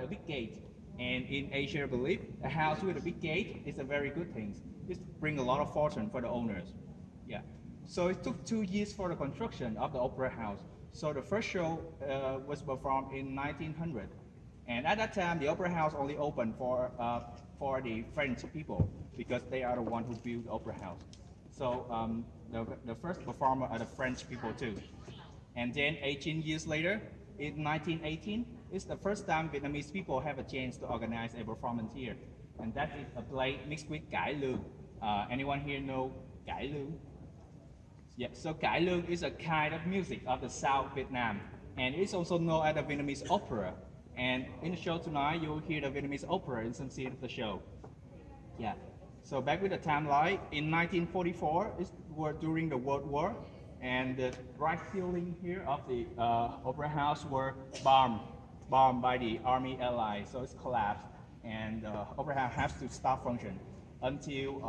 a big gate. And in Asia, I believe a house with a big gate is a very good thing. It brings a lot of fortune for the owners. Yeah. So it took 2 years for the construction of the opera house. So the first show was performed in 1900. And at that time, the opera house only opened for the French people because they are the one who built the opera house. So the first performer are the French people too. And then 18 years later, in 1918, it's the first time Vietnamese people have a chance to organize a performance here. And that is a play mixed with cải lương. Anyone here know cải lương? Yeah, so cải lương is a kind of music of the South Vietnam. And it's also known as the Vietnamese opera. And in the show tonight, you'll hear the Vietnamese opera in some scene of the show. Yeah. So back with the timeline, in 1944, it was during the World War, and the right ceiling here of the opera house were bombed by the Army Allies, so it's collapsed, and the opera house has to stop function until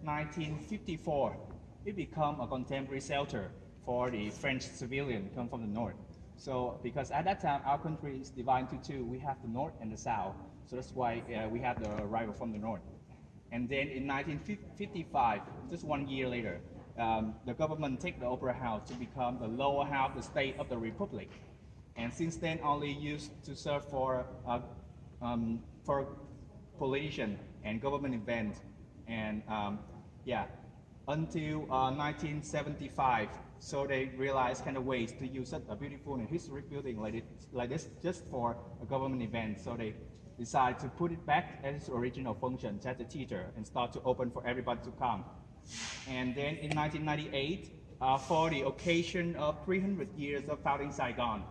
1954. It became a contemporary shelter for the French civilian come from the north. So because at that time our country is divided into two, we have the north and the south, so that's why we have the arrival from the north. And then in 1955, just 1 year later, the government take the opera house to become the lower house of the state of the republic. And since then, only used to serve for politician and government events. And yeah, until 1975, so they realized kind of ways to use such a beautiful and historic building like this just for a government event. So they decided to put it back as its original function as a theater and start to open for everybody to come. And then in 1998, for the occasion of 300 years of founding Saigon,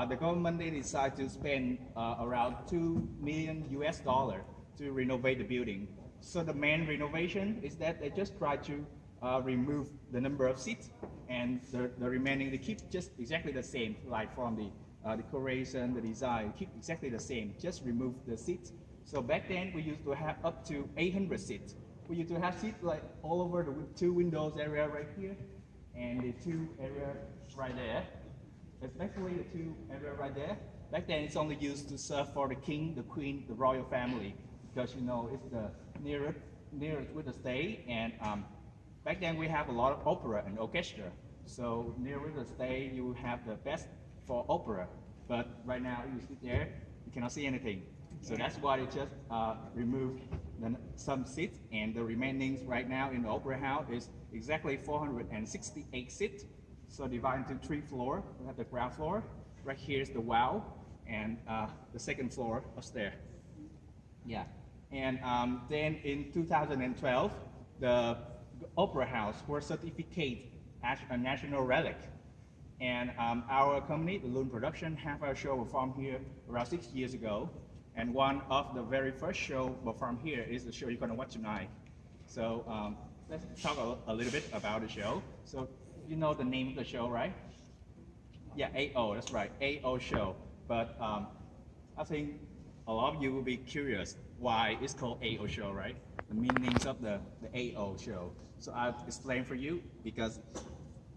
the government they decided to spend around $2 million to renovate the building. So the main renovation is that they just try to remove the number of seats, and the remaining they keep just exactly the same, like from the decoration, the design, keep exactly the same, just remove the seats. So back then we used to have up to 800 seats. We used to have seats like all over the two windows area right here, and the two area right there, especially the two area right there. Back then it's only used to serve for the king, the queen, the royal family, because you know it's the nearest with the state, and back then we have a lot of opera and orchestra. So near with the state you have the best for opera, but right now you sit there, you cannot see anything. So that's why they just removed some seats, and the remaining right now in the opera house is exactly 468 seats. So divided into 3 floors. We have the ground floor, right here is the wow, and the second floor upstairs. Yeah, and then in 2012, the opera house was certificated as a national relic. And our company, the Loon Production, have our show performed here around 6 years ago. And one of the very first show performed here is the show you're going to watch tonight. So let's talk a little bit about the show. So you know the name of the show, right? Yeah, AO, that's right, AO show. But I think a lot of you will be curious why it's called AO show, right? The meanings of the AO show. So I'll explain for you, because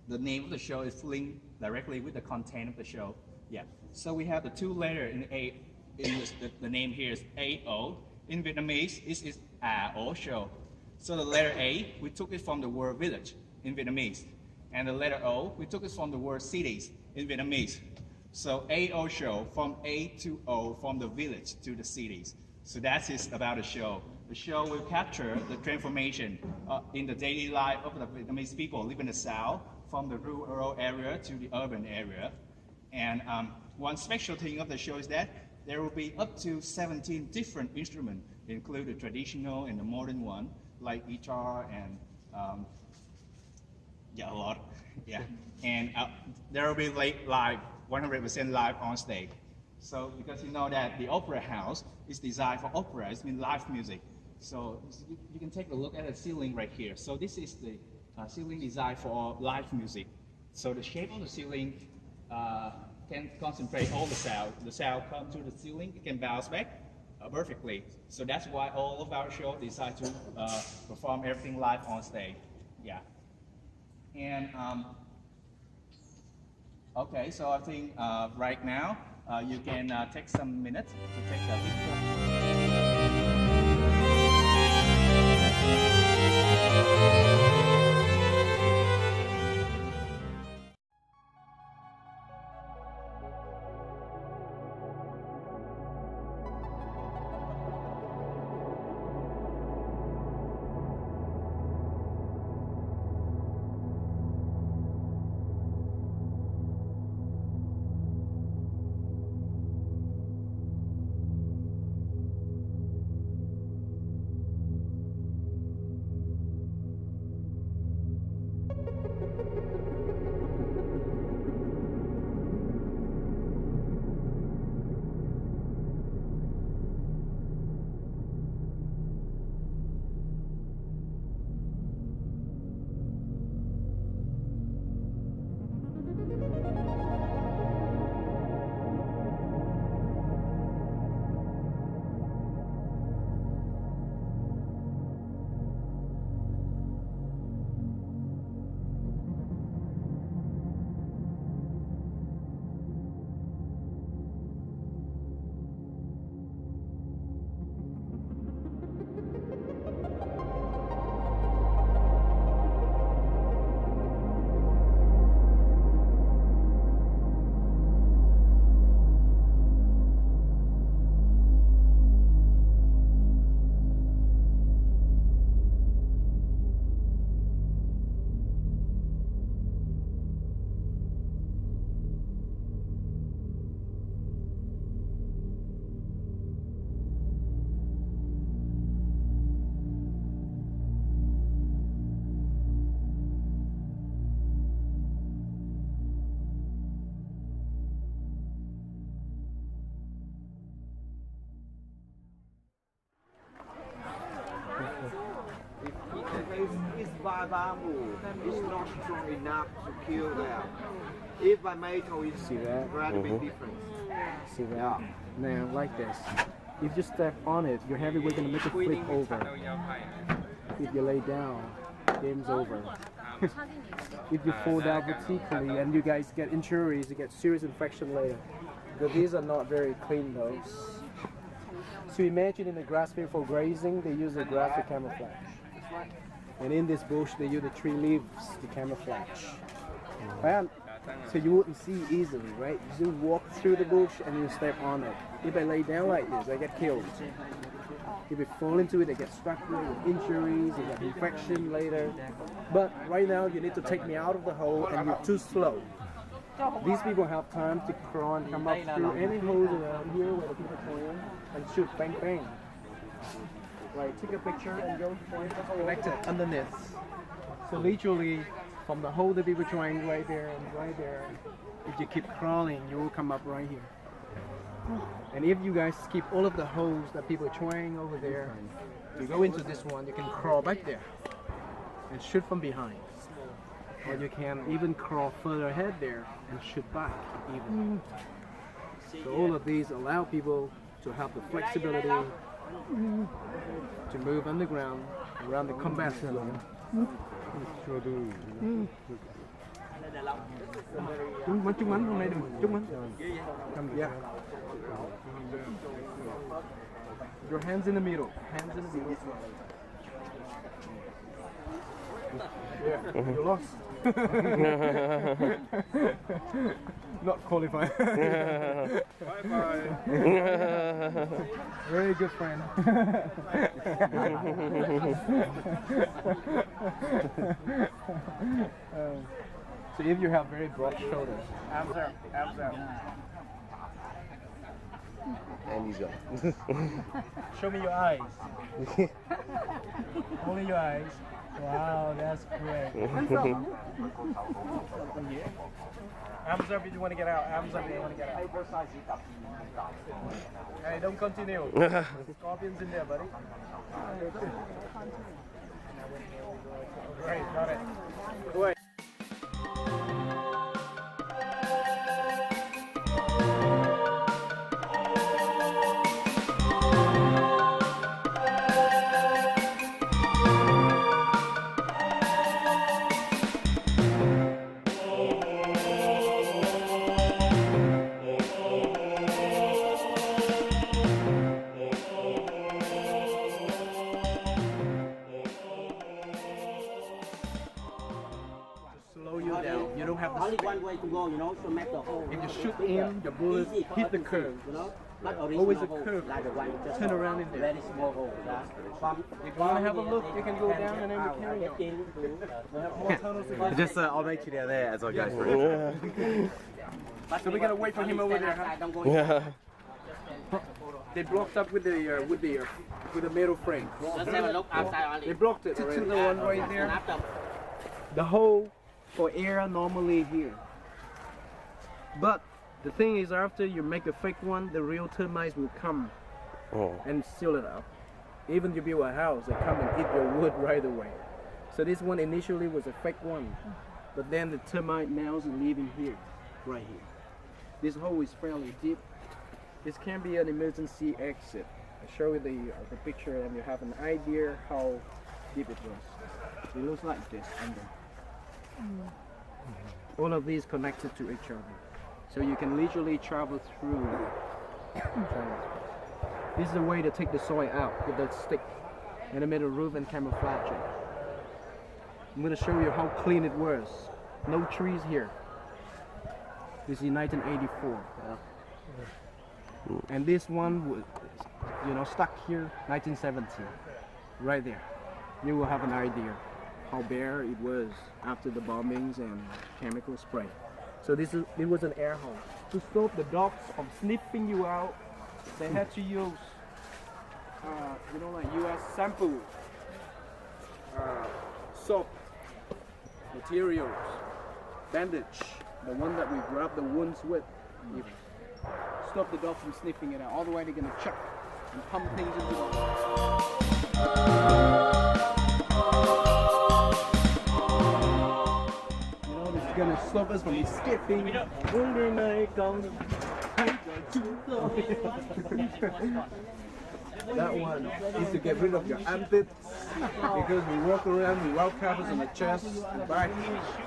the name of the show is linked directly with the content of the show. Yeah. So we have the 2 letters in A. The name here is AO. In Vietnamese, it is AO show. So the letter A, we took it from the word village in Vietnamese. And the letter O, we took it from the word cities in Vietnamese. So AO show, from A to O, from the village to the cities. So that is about the show. The show will capture the transformation in the daily life of the Vietnamese people living in the South, from the rural area to the urban area. And one special thing of the show is that there will be up to 17 different instruments, including the traditional and the modern one, like guitar and yeah, a lot. Yeah, and there will be live, 100% live on stage. So because you know that the opera house is designed for opera, it's mean live music. So you can take a look at the ceiling right here. So this is the ceiling designed for live music. So the shape of the ceiling can concentrate all the sound. The sound comes to the ceiling, it can bounce back perfectly. So that's why all of our shows decide to perform everything live on stage. Yeah. And okay, so I think right now you can take some minutes to take a picture. It's by bamboo. It's not strong enough to kill them. If by metal, it's See that? quite a bit different. See that? Now, like this. If you step on it, your heavy weight gonna make it flip over. If you lay down, game's over. If you fall down vertically and you guys get injuries, you get serious infection later. But these are not very clean though. So imagine in the grass field for grazing, they use the grass to camouflage. And in this bush, they use the tree leaves to camouflage. Right? So you wouldn't see easily, right? You walk through the bush and you step on it. If I lay down like this, I get killed. If you fall into it, I get struck with injuries, you get infection later. But right now, you need to take me out of the hole and you're too slow. These people have time to crawl and come up through any holes around here where the people plan and shoot bang bang. Right, take a picture and go point the hole connected underneath. So literally, from the hole that people trying right there and right there, if you keep crawling, you will come up right here. And if you guys skip all of the holes that people are trying over there, you go into this one, you can crawl back there and shoot from behind. Or you can even crawl further ahead there and shoot back even. So all of these allow people to have the flexibility to move underground around the combat zone. Trúng bánh hôm nay đừng trúng bánh. Yeah. Your hands in the middle. Hands in the middle. Yeah, you lost. Not qualified. Bye bye. Very good friend. So if you have very broad shoulders, abs up, abs up. And he's gone. Show me your eyes. Only your eyes. Wow, that's great. Arms up if you want to get out. Arms up if you want to get out. Hey, don't continue. Scorpions in there, buddy. Great, got it. Good. have the Only space. one way to go, you know, to make the hole. If you shoot in, the bullet Easy for hit the us to curve. see, you know. Not original Always a hole, curve. like the one just Turn around in there. very small hole. From If you want to have a look, you can go down and then we carry get on. in to Just I'll make you there as I go through. So we're gonna wait for him over there. Huh? Don't go Yeah. They blocked up with the metal frame. Just have a look outside They only. blocked it already. The one right And there. after The hole for air normally here. But the thing is, after you make a fake one, the real termites will come Oh. and seal it up. Even you build a house, they come and eat your wood right away. So this one initially was a fake one, but then the termite nails are leaving here, right here. This hole is fairly deep. This can be an emergency exit. I'll show you the picture and you have an idea how deep it was. It looks like this under. All of these connected to each other. So you can literally travel through. This is the way to take the soil out with that stick and I made a roof and camouflage it. I'm going to show you how clean it was. No trees here. This is 1984. And this one was, stuck here 1970. Right there. You will have an idea how bare it was after the bombings and chemical spray. So it was an air hole. To stop the dogs from sniffing you out, they had to use, like US sample, soap, materials, bandage, the one that we rub the wounds with, even. Stop the dog from sniffing it out. All the way they're gonna chuck and pump things into the This is gonna stop us from escaping. That one is to get rid of your armpits because we walk around without covers on the chest and back,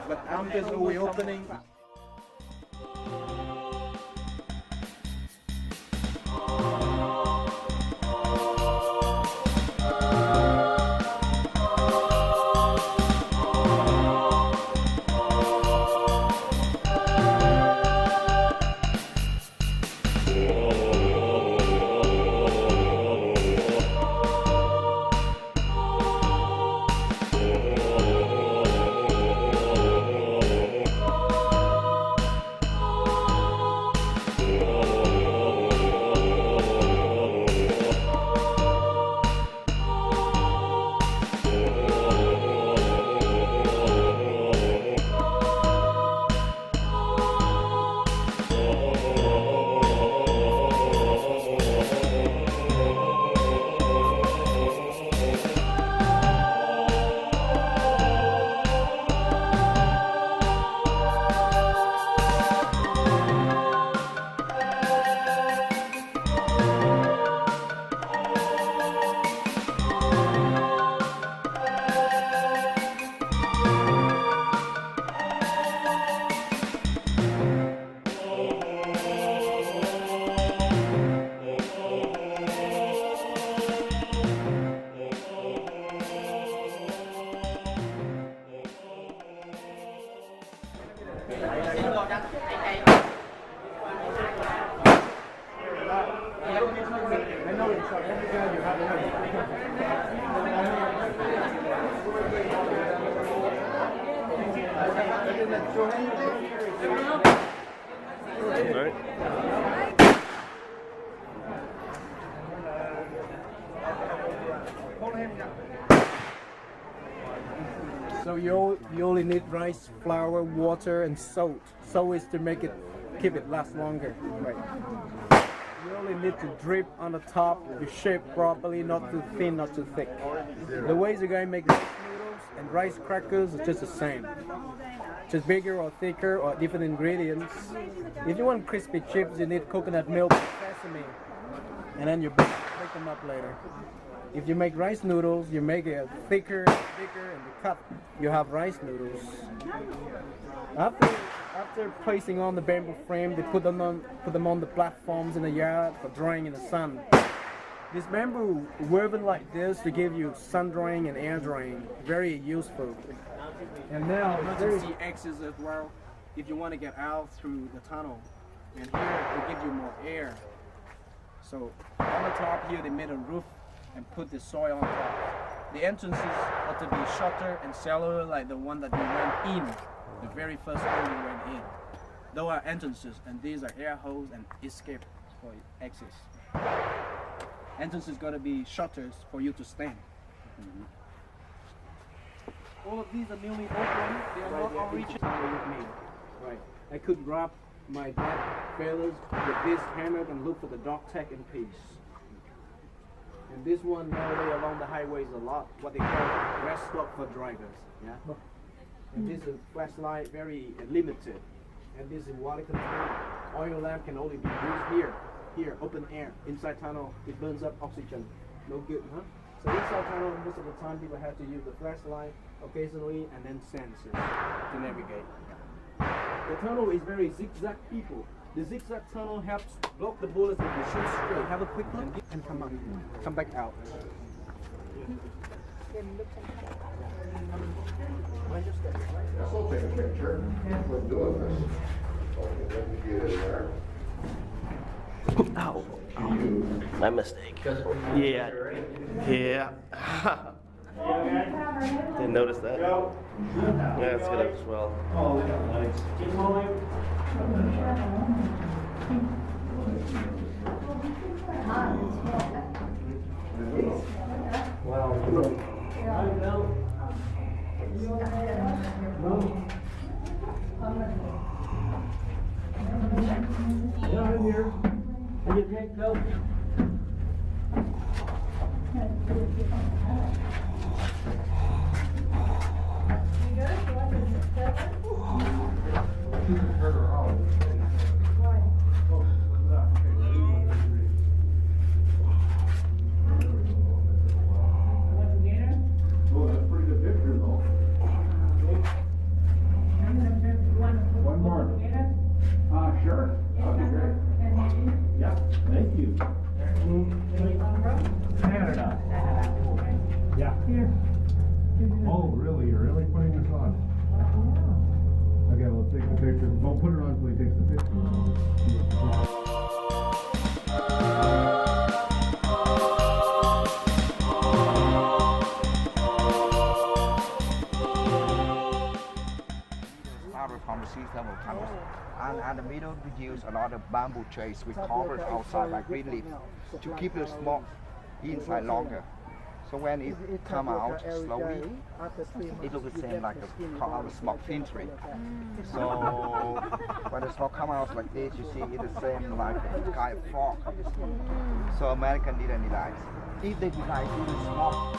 but armpits are we opening. So you only need rice, flour, water, and salt. Salt is to keep it last longer. Right. You only need to drip on the top, you shape properly, not too thin, not too thick. The ways the guy makes rice noodles and rice crackers is just the same. Just bigger or thicker or different ingredients. If you want crispy chips, you need coconut milk and sesame. And then you break them up later. If you make rice noodles, you make it thicker, bigger, and you cut, you have rice noodles. After placing on the bamboo frame, they put them on the platforms in the yard for drying in the sun. This bamboo woven like this to give you sun drying and air drying, very useful. And now emergency exits as well. if you want to get out through the tunnel. And here it gives you more air. So on the top here they made a roof and put the soil on top. The entrances are to be shorter and shallower like the one that we went in. The very first hole we went in. Those are entrances and these are air holes and escape for access. Entrance is going to be shorter for you to stand. All of these are newly opened. They are not original with me. Right. I could wrap my dead feathers with this hammer and look for the dog tag in peace. And this one nowadays along the highways a lot, what they call rest stop for drivers. Yeah. And this is flashlight very limited. And this is water contained. Oil lamp can only be used here. Here, open air. Inside tunnel, it burns up oxygen. No good, huh? So inside tunnel, most of the time people have to use the flashlight occasionally and then sensors to navigate. The tunnel is very zigzag people. The zigzag tunnel helps block the bullets if you shoot straight. Have a quick look and come on. Come back out. I'll take a picture. We're doing this. Okay, let me get in there. Ow. My mistake. Yeah. Yeah. Didn't notice that. Yeah, let's get up as well. Oh, that's a pretty good picture though. One more. Sure. That'd be great. Yeah, thank you. Canada. Yeah. Oh, really? You're really putting this on? Okay, we'll take the picture. Don't put it on until he takes the picture. Started from the sea level tunnels. And in the middle, we use a lot of bamboo trays we cover outside by green leaf to keep the smoke inside longer. So when it come out slowly, it looks the same like a smoke filtering. So when the smoke come out like this, you see it's the same like a sky fog. So American didn't realize. If they realize it is smoke.